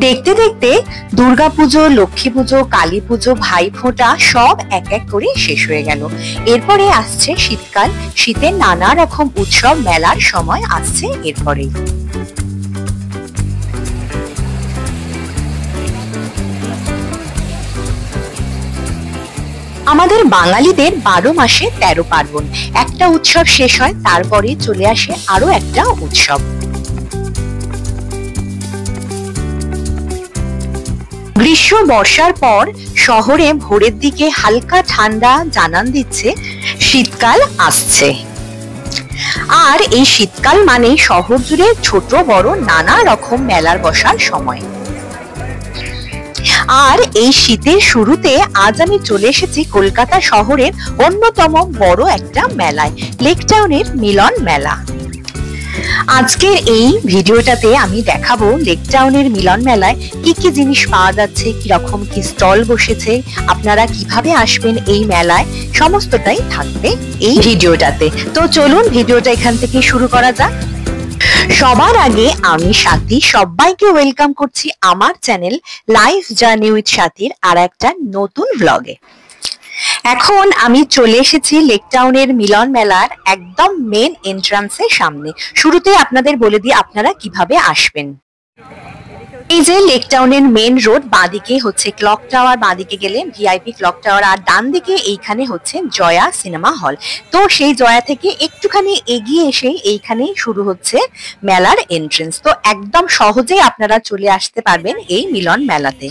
দেখতে দেখতে দুর্গাপুজো, লক্ষ্মী পুজো, কালী পুজো, ভাইফোঁটা সব এক এক করে শেষ হয়ে গেল। এরপরে আসছে শীতকাল, শীতের নানা রকম উৎসব মেলার সময় আসছে এরপরেই। আমাদের বাঙালিদের 12 মাসে 13 পার্বণ। একটা উৎসব শেষ হয়, তারপরে চলে আসে আরো একটা উৎসব। গ্রীষ্ম বর্ষার পর শহরে ভোরের দিকে হালকা ঠান্ডা জানান দিচ্ছে শীতকাল আসছে। আর এই শীতকাল মানে শহর জুড়ে ছোট বড় নানা রকম মেলার বসার সময়। আর এই শীতের শুরুতে আজ আমি চলে এসেছি কলকাতা শহরের অন্যতম বড় একটা মেলায়, লেক টাউনের মিলন মেলা। আজকের এই ভিডিওটাতে আমি দেখাবো লেক টাউনের মিলন মেলায় কি কি জিনিস পাওয়া যাচ্ছে, কিরকম কি স্টল বসেছে, আপনারা কিভাবে আসবেন এই মেলায়, সমস্তটাই থাকবে এই ভিডিওটাতে। তো চলুন ভিডিওটা এখান থেকে শুরু করা যাক। সবার আগে আমি সাথী সবাইকে ওয়েলকাম করছি আমার চ্যানেল লাইফ জার্নি উইথ সাথীর আর একটা নতুন ব্লগে। এখন আমি চলে এসেছি লেক টাউনের মিলন মেলার একদম মেন এন্ট্রান্সের সামনে। শুরুতে আপনাদের বলে দিই আপনারা কিভাবে আসবেন। এই যে লেক টাউনের মেন রোড, বাঁদিকে হচ্ছে ক্লক টাওয়ার, বাঁদিকে গেলে ভিআইপি ক্লক টাওয়ার, আর ডান দিকে এইখানে হচ্ছে জয়া সিনেমা হল। তো সেই জয়া থেকে একটুখানি এগিয়ে এসে এইখানেই শুরু হচ্ছে মেলার এন্ট্রেন্স। তো একদম সহজেই আপনারা চলে আসতে পারবেন এই মিলন মেলাতে।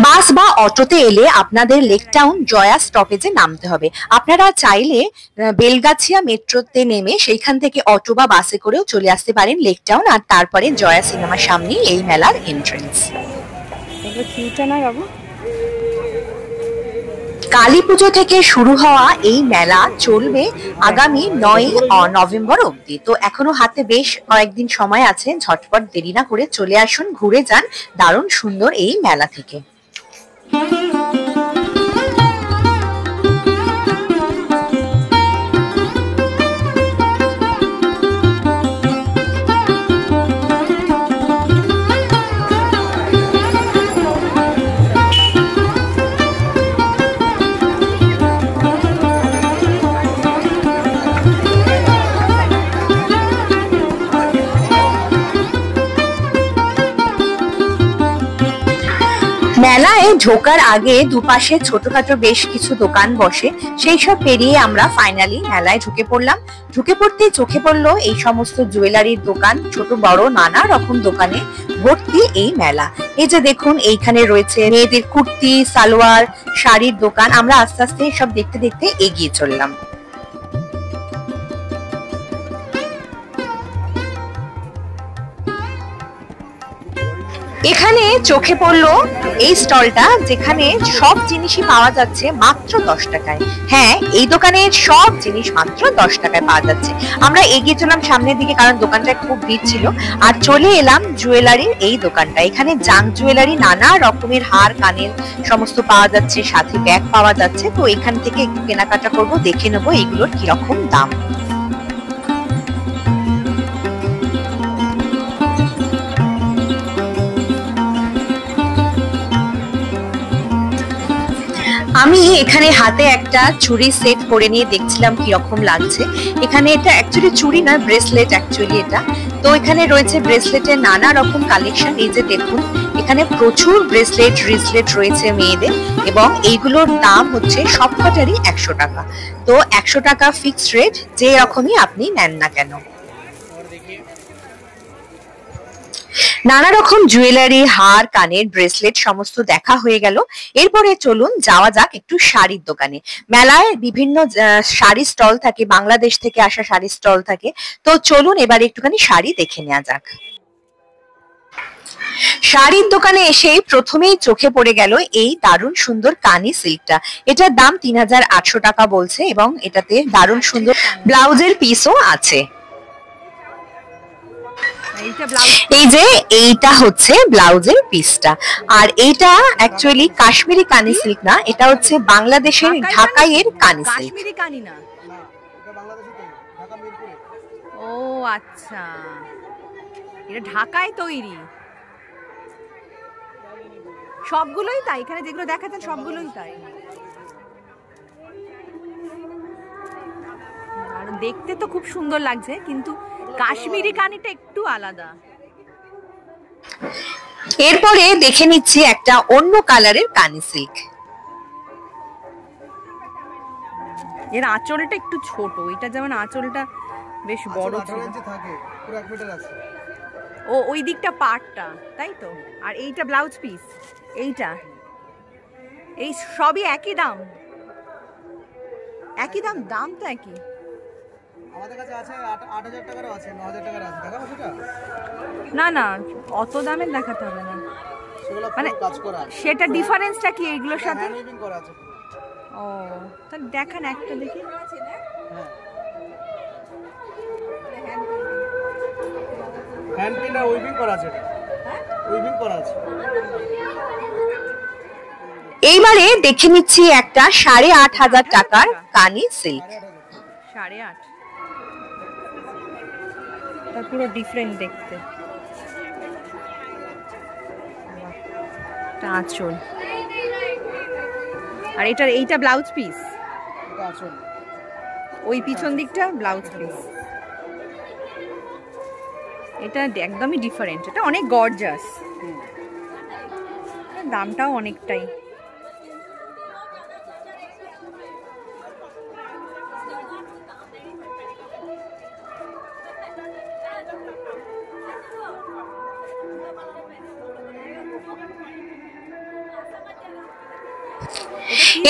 বাস বা অটোতে এলে আপনাদের লেক টাউন জয়া স্টপেজে নামতে হবে। আপনারা চাইলে বেলগাছিয়া মেট্রোতে নেমে সেইখান থেকে অটো বা বাসে করেও চলে আসতে পারেন লেক টাউন, আর তারপরে জয়া সিনেমার সামনে এই মেলার এন্ট্রেন্স। কালী পুজো থেকে শুরু হওয়া এই মেলা চলবে আগামী 9 নভেম্বর অবধি। তো এখনো হাতে বেশ কয়েকদিন সময় আছে, ঝটপট দেরি না করে চলে আসুন, ঘুরে যান দারুণ সুন্দর এই মেলা থেকে। মেলায় ঢোকার আগে দুপাশে ছোটখাটো বেশ কিছু দোকান বসে, সেই সব পেরিয়ে আমরা ফাইনালি মেলায় ঢুকে পড়লাম। ঢুকে পড়তেই চোখে পড়লো এই সমস্ত জুয়েলারির দোকান, ছোট বড় নানা রকম দোকানে ভর্তি এই মেলা। এই যে দেখুন এইখানে রয়েছে মেয়েদের কুর্তি, সালোয়ার, শাড়ির দোকান। আমরা আস্তে আস্তে সব দেখতে দেখতে এগিয়ে চললাম। এখানে চোখে পড়লো এই স্টলটা, যেখানে সব জিনিসই পাওয়া যাচ্ছে মাত্র 10 টাকায়। হ্যাঁ, এই দোকানে সব জিনিস মাত্র 10 টাকায় পাওয়া যাচ্ছে। আমরা এগিয়ে চললাম সামনের দিকে, কারণ দোকানটায় খুব ভিড় ছিল, আর চলে এলাম জুয়েলারির এই দোকানটা। এখানে জাঙ্ক জুয়েলারি, নানা রকমের হার কানের সমস্ত পাওয়া যাচ্ছে, সাথে ব্যাগ পাওয়া যাচ্ছে। তো এখান থেকে একটু কেনাকাটা করবো, দেখে নেবো এগুলোর কিরকম দাম। আমি এখানে হাতে একটা চুড়ি সেট পরে নিয়ে দেখছিলাম কিরকম লাগছে। এখানে এটা অ্যাকচুয়ালি চুড়ি না, ব্রেসলেট অ্যাকচুয়ালি এটা। তো এখানে রয়েছে ব্রেসলেটের নানা রকম কালেকশন। এই যে দেখুন এখানে প্রচুর ব্রেসলেট রিসলেট রয়েছে মেয়েদের, এবং এইগুলোর দাম হচ্ছে সবকটারই 100 টাকা। তো 100 টাকা ফিক্সড রেট, যে রকমই আপনি নেন না কেন। নানা রকম জুয়েলারি, হার, কানের, ব্রেসলেট সমস্ত দেখা হয়ে গেল। এরপরে চলুন যাওয়া যাক একটু শাড়ির দোকানে। মেলায় বিভিন্ন শাড়ি স্টল থাকে, বাংলাদেশ থেকে আসা শাড়ি স্টল থাকে। তো চলুন এবার একটুখানি শাড়ি দেখে নেওয়া যাক। শাড়ির দোকানে এসে প্রথমেই চোখে পড়ে গেল এই দারুণ সুন্দর কানি সিল্কটা। এটার দাম 3800 টাকা বলছে, এবং এটাতে দারুণ সুন্দর ব্লাউজের পিসও আছে। এই যে এইটা হচ্ছে ব্লাউজের পিসটা, আর এইটা অ্যাকচুয়ালি কাশ্মীরি কানি সিল্ক না, এটা হচ্ছে বাংলাদেশের ঢাকাইয়ের কানি সিল্ক। ও আচ্ছা, এটা ঢাকায় তৈরি। সবগুলোই তাই, এখানে যেগুলো দেখাচ্ছেন সবগুলোই তাই। আর দেখতে তো খুব সুন্দর লাগছে, কিন্তু কাশ্মীরি কানিটা একটু আলাদা। এরপরে দেখে নিচ্ছি একটা অন্য কালারের কানি সিল্ক। এর আঁচলটা একটু ছোট, এটা যেমন আঁচলটা বেশ বড় ছিল। ও ওই দিকটা পাটটা, তাই তো। আর এইটা ব্লাউজ পিস, এইটা এই সবই একই দাম? একই দাম? দাম তো একই। আমাদের কাছে আছে 8000 টাকারও আছে, 9000 টাকার আছে। দেখাবো সেটা? না না, অত দামের দেখাতে হবে না। মানে কাজ করা, সেটা ডিফারেন্সটা কি এইগুলোর সাথে? হ্যান্ড উইভিং করা আছে। ও তাহলে দেখান একটা দেখি। হ্যাঁ, হ্যান্ড পিন আর উইভিং করা আছে। উইভিং করা আছে। এইবারে দেখে নিচ্ছি একটা 8500 টাকার কানি সিল্ক। 8.5, তার পুরো ডিফারেন্ট দেখতে। আঁচল, আর এইটা ব্লাউজ পিস। এটা আঁচল, ওই পিছন দিকটা ব্লাউজ পিস। এটা একদমই ডিফারেন্ট, এটা অনেক গর্জাস। দামটাও অনেকটাই।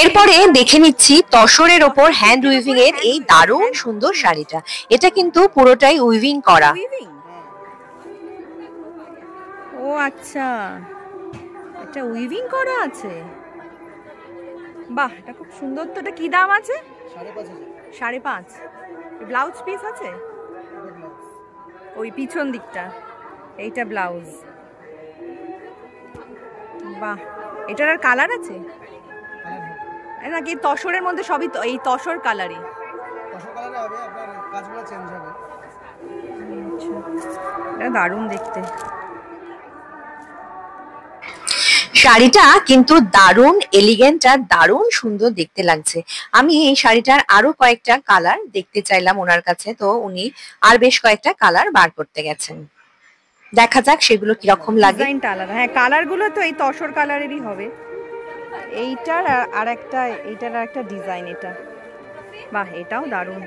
এরপরে দেখে নিচ্ছি তসরের ওপর হ্যান্ড উইভিং এর এই দারুণ সুন্দর শাড়িটা। এটা কিন্তু পুরোটাই উইভিং করা। ও আচ্ছা, এটা উইভিং করা আছে। বাহ, এটা খুব সুন্দর তো। এটা কি দাম আছে? 5.5। ব্লাউজ পিস আছে ওই পিছন দিকটা, এইটা ব্লাউজ। বাহ, এটার আর কালার আছে নাকি? তসরের মধ্যে সবই এই তসর কালারই? তসর কালারে হবে, আপনার কাজগুলো চেঞ্জ হবে। এটা দারুণ দেখতে। শাড়িটা কিন্তু দারুণ এলিগেন্ট আর দারুণ সুন্দর দেখতে লাগছে। আমি এই শাড়িটার আরো কয়েকটা কালার দেখতে চাইলাম ওনার কাছে, তো উনি আর বেশ কয়েকটা কালার বার করতে গেছেন। দেখা যাক সেগুলো কিরকম লাগে। ডিজাইনটা আলাদা। হ্যাঁ, কালারগুলো তো এই তসর কালারেরই হবে। এইটার আর একটা ডিজাইন এটা। বাহ, এটাও দারুণ।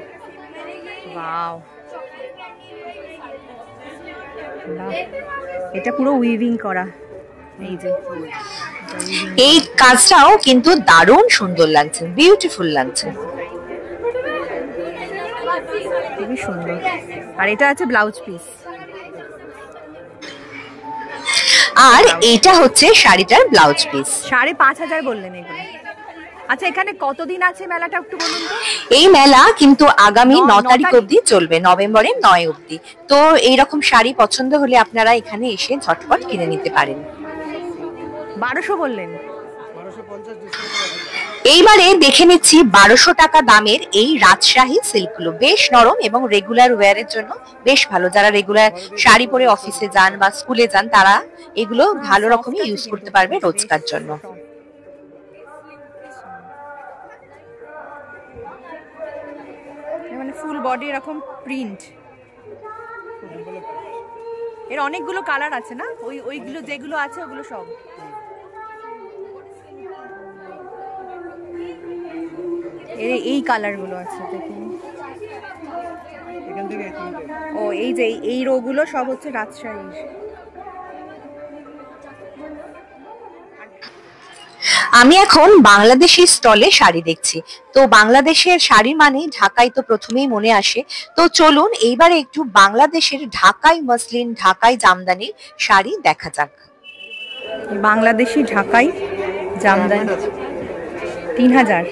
ওয়াও, এটা পুরো উইভিং করা। এই যে এই কাজটাও কিন্তু দারুণ সুন্দর লাগছে, বিউটিফুল লাগছে, খুবই সুন্দর। আর এটা আছে ব্লাউজ পিস। আর এটা হচ্ছে শাড়িটার ব্লাউজ পিস। 5.5 বললেন এগুলো? আচ্ছা, এখানে কতদিন আছে মেলাটা একটু বলুন তো? এই মেলা কিন্তু আগামী 9 তারিখ অবধি চলবে, নভেম্বরের 9 অবধি। তো এইরকম শাড়ি পছন্দ হলে আপনারা এখানে এসে ঝটপট কিনে নিতে পারেন। 1200 বললেন? 1250 ডিসকাউন্ট। এইবারে দেখে নিচ্ছি 1200 টাকা দামের এই রাজশাহী সিল্কগুলো। বেশ নরম এবং রেগুলার ওয়্যারের জন্য বেশ ভালো। যারা রেগুলার শাড়ি পরে অফিসে যান বা স্কুলে যান, তারা এগুলো ভালো রকমই ইউজ করতে পারবে রোজকার জন্য। মানে ফুল বডি এরকম প্রিন্ট। এর অনেকগুলো কালার আছে না? ওইগুলো যেগুলো আছে ওগুলো সব। এই কালারগুলো আছে দেখুন। এখান থেকে ও এই যে এই রোগুলো সব হচ্ছে রাজশাহী। আমি এখন বাংলাদেশি স্টলে শাড়ি দেখছি। তো বাংলাদেশের শাড়ি মানে ঢাকাই তো প্রথমেই মনে আসে। তো চলুন এইবারে একটু বাংলাদেশের ঢাকাই মসলিন, ঢাকাই জামদানি শাড়ি দেখা যাক। বাংলাদেশি ঢাকাই জামদানি 3000।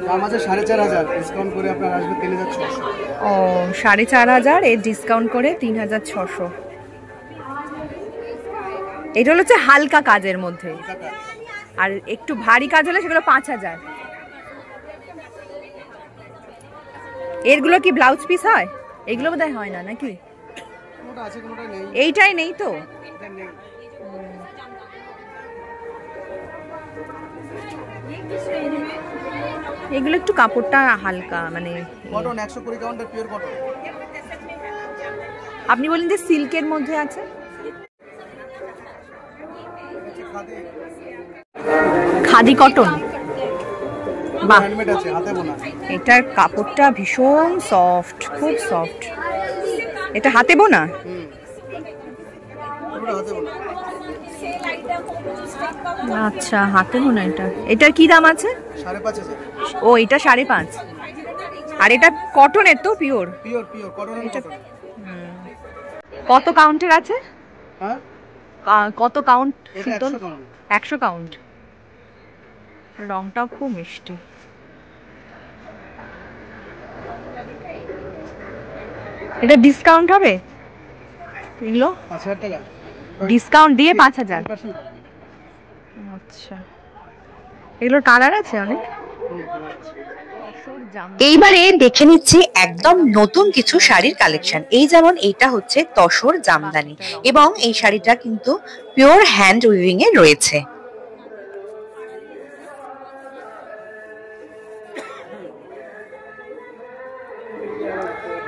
দাম আছে 4500, ডিসকাউন্ট করে আপনার আসবে 3600। ও 4500, এর ডিসকাউন্ট করে 3600। এটা হচ্ছে হালকা কাজের মধ্যে, আর একটু ভারী কাজ হলে সেগুলো 5000। এরগুলো কি ব্লাউজ পিস হয়? এগুলো বোধহয় হয় না নাকি? কোনোটা আছে কোনোটা নেই। এইটাই নেই তো? এটা নেই। এগুলো একটু কাপড়টা হালকা, মানে কটন 120 কাউন্টের পিওর কটন। আপনি বলেন যে সিল্কের মধ্যে আছে। খাদি কটন, বাহ, হ্যান্ডমেড আছে, হাতে বোনা। এটার কাপড়টা ভীষণ সফট, খুব সফট। এটা হাতে বোনা? পুরো হাতে বোনা। আচ্ছা, হাতে বোনা। এটার কি দাম আছে? 5,500। ও, এটা 5.5। আর এটা কটনের তো? পিওর পিওর পিওর কটনের কটন। কত কাউন্টের আছে? হ্যাঁ, কত কাউন্ট? এটা 100 কাউন্ট। 100 কাউন্ট। রংটাও খুব মিষ্টি। এটা ডিসকাউন্ট হবে এগুলো? 5,000 টাকা ডিসকাউন্ট দিয়ে 5,000। আচ্ছা, এগুলোর কালার আছে অনেক। এইবারে দেখে নিচ্ছি একদম নতুন কিছু শাড়ির কালেকশন। এই যেমন এইটা হচ্ছে তসর জামদানি, এবং এই শাড়িটা কিন্তু পিওর হ্যান্ড উইভিং এ রয়েছে।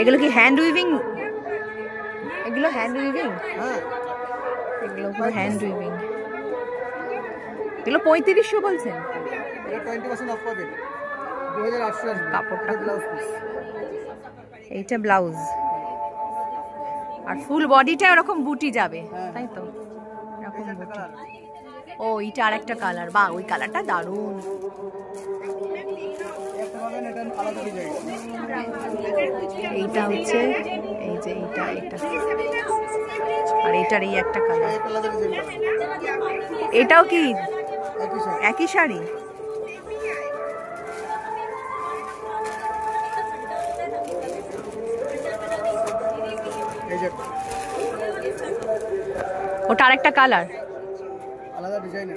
এগুলো কি হ্যান্ড উইভিং? এগুলো হ্যান্ড উইভিং? হ্যাঁ, এগুলো পুরো হ্যান্ড উইভিং। এগুলো 3500 বলছেন? এটা 20% অফ পাবেন। 2800 আসবে। কাপড়টা ব্লাউজ পিস। এইটা ব্লাউজ, আর ফুল বডিটা এরকম বুটি যাবে, তাই তো? এরকম বুটি। ও, এইটা আরেকটা কালার। বাহ, ওই কালারটা দারুণ। একটা পাবেন, এটা আলাদা ডিজাইন। এইটা হচ্ছে, এই যে এইটা, এটা আর এটার এই একটা কালার। একটা আলাদা ডিজাইন পাবেন। এটাও কি একই শাড়ি। একই শাড়ি? এই যে ওটা আরেকটা কালার। আলাদা ডিজাইন।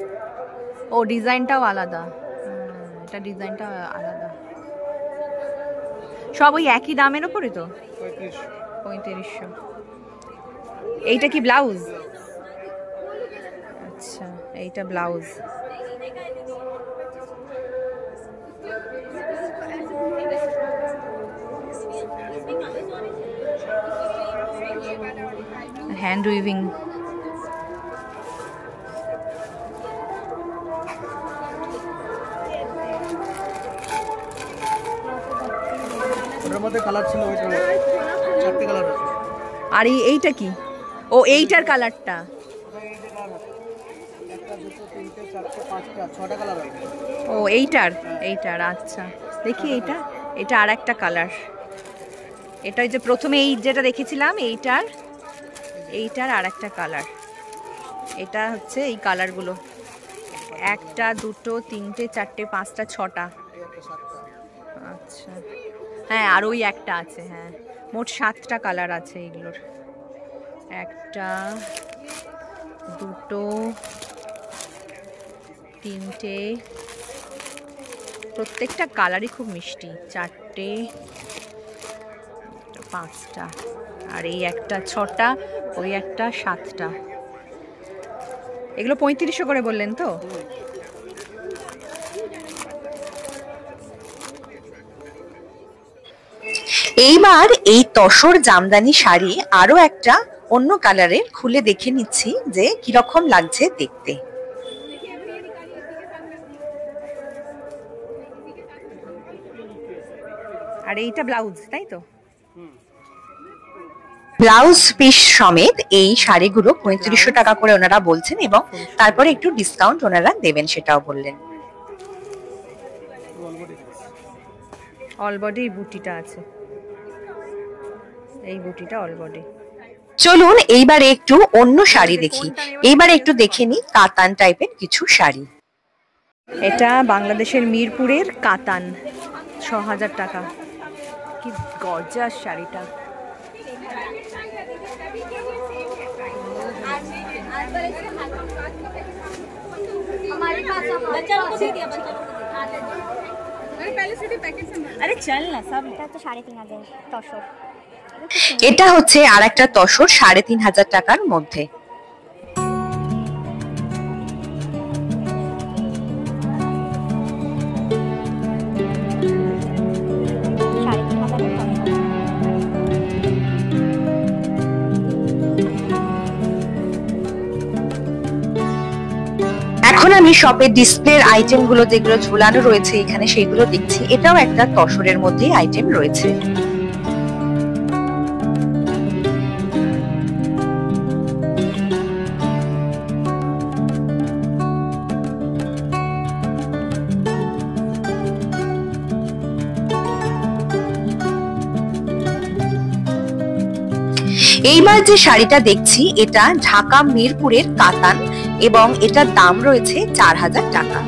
ও, ডিজাইনটাও আলাদা। এটা ডিজাইনটা আলাদা। সব ওই একই দামের উপরে তো? 3500। এইটা কি ব্লাউজ? আচ্ছা, এইটা ব্লাউজ। Hand weaving. ওটার মধ্যে কালার ছিল, ওইটা 4টে কালার আছে। আর এইটা কি? ও, এইটার কালারটা। একটা, দুটো, তিনটে, চারটে, পাঁচটা, 6টা কালার আছে। ও, এইটার। আচ্ছা, দেখি এইটা। এটা আর একটা কালার। এটা যে প্রথমে এই যেটা দেখেছিলাম, এইটার আর একটা কালার। এটা হচ্ছে এই কালারগুলো, 1টা, 2টো, 3টে, 4টে, 5টা, 6টা। আচ্ছা, হ্যাঁ, আর ওই একটা আছে। হ্যাঁ, মোট 7টা কালার আছে এগুলোর। 1টা, 2টো, 3টে, প্রত্যেকটা কালারই খুব মিষ্টি। 4টে, 5টা, আর এই একটা 6টা, ওই একটা 7টা। এগুলো 3500 করে বললেন তো? এইবার এই তসর জামদানি শাড়ি আরো একটা অন্য কালারের খুলে দেখে নিচ্ছি যে কিরকম লাগছে দেখতে। আর এইটা ব্লাউজ, তাই তো? ব্লাউজ পিস সমেত এই শাড়িগুলো 3500 টাকা করে ওনারা বলছেন, এবং তারপরে একটু ডিসকাউন্ট ওনারা দেবেন সেটাও বললেন। অল বডি বুটিটা আছে, এই বুটিটা অল বডি। চলুন এইবারে একটু অন্য শাড়ি দেখি। এইবারে একটু দেখে নি কাতান টাইপের কিছু শাড়ি। এটা বাংলাদেশের মিরপুরের কাতান, 6000 টাকা। কি গর্জাস শাড়িটা। अरे चल ना सब। এটা তো 3500 তসর। এটা হচ্ছে আর একটা তসর ৩৫০০ টাকার মধ্যে। এখন আমি শপের ডিসপ্লের আইটেম গুলো যেগুলো ঝুলানো রয়েছে এখানে সেগুলো দেখছি। এটাও একটা তসরের মধ্যেই আইটেম রয়েছে। এইবার যে শাড়িটা দেখছি এটা ঢাকা মিরপুরের কাতান এবং এটার দাম রয়েছে ৪০০০ টাকা।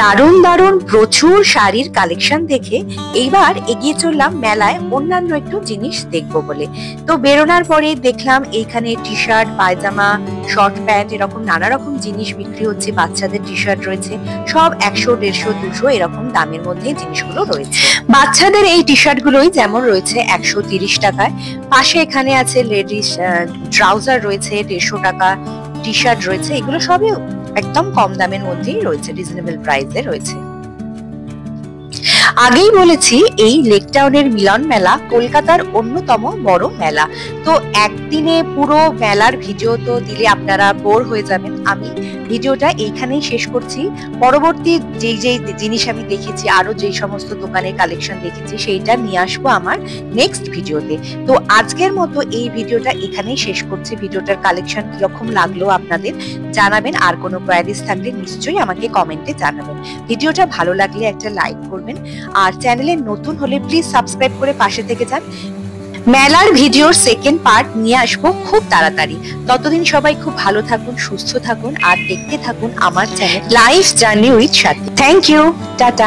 দারুণ দারুণ প্রচুর শাড়ির কালেকশন দেখে এইবার এগিয়ে চললাম মেলায় অন্যান্য একটু জিনিস দেখবো বলে। তো বেরোনোর পরে দেখলাম এইখানে টি শার্ট, পায়জামা, শর্ট প্যান্ট এরকম নানা রকম জিনিস বিক্রি হচ্ছে। বাচ্চাদের টি শার্ট রয়েছে, সব ১০০, ১৫০, ২০০ এরকম দামের মধ্যে জিনিসগুলো রয়েছে। বাচ্চাদের এই টি শার্ট গুলোই যেমন রয়েছে ১৩০ টাকায়। পাশে এখানে আছে লেডিস ট্রাউজার রয়েছে ১৫০ টাকা, টি শার্ট রয়েছে, এগুলো সবই একদম কম দামের মধ্যেই রয়েছে, রিজনেবল প্রাইসে রয়েছে। আগেই বলেছি এই লেক টাউনের মিলন মেলা কলকাতার অন্যতম বড় মেলা। তো একদিনে পুরো মেলার ভিডিও তো দিলে আপনারা বোর হয়ে যাবেন। আমি ভিডিওটা এইখানেই শেষ করছি। পরবর্তী যেই জিনিস আমি দেখেছি, আরো যেই সমস্ত দোকানের কালেকশন দেখেছি সেইটা নিয়ে আসবো আমার নেক্সট ভিডিওতে। তো আজকের মতো এই ভিডিওটা এখানেই শেষ করছি। ভিডিওটার কালেকশন কিরকম লাগলো আপনাদের জানাবেন, আর কোনো কোয়ারিজ থাকলে নিশ্চয়ই আমাকে কমেন্টে জানাবেন। ভিডিওটা ভালো লাগলে একটা লাইক করবেন, আর চ্যানেলে নতুন হলে প্লিজ সাবস্ক্রাইব করে পাশে থেকে যান। মেলার ভিডিওর সেকেন্ড পার্ট নিয়ে আসবো খুব তাড়াতাড়ি। ততদিন সবাই খুব ভালো থাকুন, সুস্থ থাকুন, আর দেখতে থাকুন আমার channel life journey with Swati. Thank you, tata.